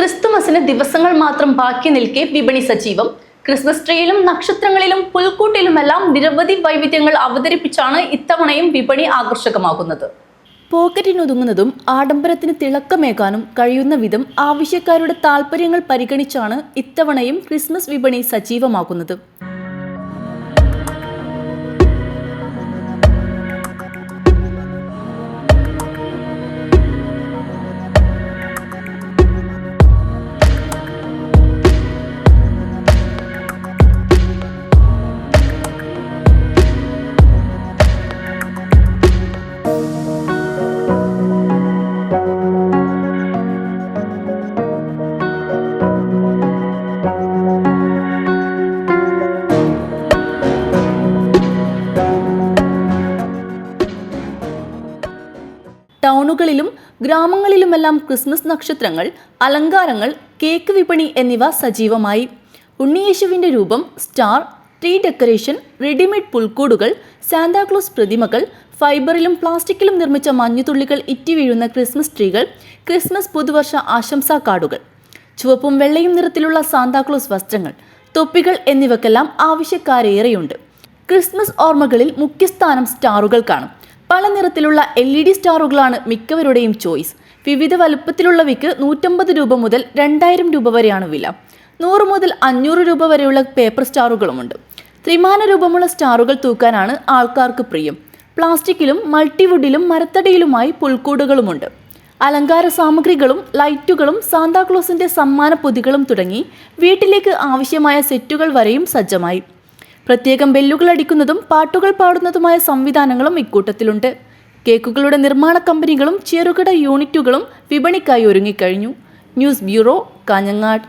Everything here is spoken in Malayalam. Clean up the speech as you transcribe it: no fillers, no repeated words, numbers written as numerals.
ക്രിസ്തുമസിന് ദിവസങ്ങൾ മാത്രം ബാക്കി നിൽക്കെ വിപണി സജീവം. ക്രിസ്മസ് ട്രീയിലും നക്ഷത്രങ്ങളിലും പുൽക്കൂട്ടിലുമെല്ലാം നിരവധി വൈവിധ്യങ്ങൾ അവതരിപ്പിച്ചാണ് ഇത്തവണയും വിപണി ആകർഷകമാകുന്നത്. പോക്കറ്റിനൊതുങ്ങുന്നതും ആഡംബരത്തിന് തിളക്കമേകാനും കഴിയുന്ന വിധം ആവശ്യക്കാരുടെ താൽപ്പര്യങ്ങൾ പരിഗണിച്ചാണ് ഇത്തവണയും ക്രിസ്മസ് വിപണി സജീവമാകുന്നത്. ടൗണുകളിലും ഗ്രാമങ്ങളിലുമെല്ലാം ക്രിസ്മസ് നക്ഷത്രങ്ങൾ, അലങ്കാരങ്ങൾ, കേക്ക് വിപണി എന്നിവ സജീവമായി. ഉണ്ണിയേശുവിൻ്റെ രൂപം, സ്റ്റാർ, ട്രീ ഡെക്കറേഷൻ, റെഡിമെയ്ഡ് പുൽക്കൂടുകൾ, സാന്താക്ലോസ് പ്രതിമകൾ, ഫൈബറിലും പ്ലാസ്റ്റിക്കിലും നിർമ്മിച്ച മഞ്ഞുതുള്ളികൾ ഇറ്റി വീഴുന്ന ക്രിസ്മസ് ട്രീകൾ, ക്രിസ്മസ് പുതുവർഷ ആശംസാ കാർഡുകൾ, ചുവപ്പും വെള്ളയും നിറത്തിലുള്ള സാന്താക്ലോസ് വസ്ത്രങ്ങൾ, തൊപ്പികൾ എന്നിവയ്ക്കെല്ലാം ആവശ്യക്കാരേറെയുണ്ട്. ക്രിസ്മസ് ഓർമ്മകളിൽ മുഖ്യസ്ഥാനം സ്റ്റാറുകൾക്കാണ്. പല നിറത്തിലുള്ള LED സ്റ്റാറുകളാണ് മിക്കവരുടെയും ചോയ്സ്. വിവിധ വലുപ്പത്തിലുള്ളവയ്ക്ക് 150 രൂപ മുതൽ 2000 രൂപ വരെയാണ് വില. 100 മുതൽ 500 രൂപ വരെയുള്ള പേപ്പർ സ്റ്റാറുകളുമുണ്ട്. ത്രിമാന രൂപമുള്ള സ്റ്റാറുകൾ തൂക്കാനാണ് ആൾക്കാർക്ക് പ്രിയം. പ്ലാസ്റ്റിക്കിലും മൾട്ടിവുഡിലും മരത്തടിയിലുമായി പുൽക്കൂടുകളുമുണ്ട്. അലങ്കാര സാമഗ്രികളും ലൈറ്റുകളും സാന്താക്ലോസിന്റെ സമ്മാന പൊതികളും തുടങ്ങി വീട്ടിലേക്ക് ആവശ്യമായ സെറ്റുകൾ വരെയും സജ്ജമായി. പ്രത്യേകം ബെല്ലുകൾ അടിക്കുന്നതും പാട്ടുകൾ പാടുന്നതുമായ സംവിധാനങ്ങളും ഇക്കൂട്ടത്തിലുണ്ട്. കേക്കുകളുടെ നിർമ്മാണ കമ്പനികളും ചെറുകിട യൂണിറ്റുകളും വിപണിക്കായി ഒരുങ്ങിക്കഴിഞ്ഞു. News bureau, Kanhangad.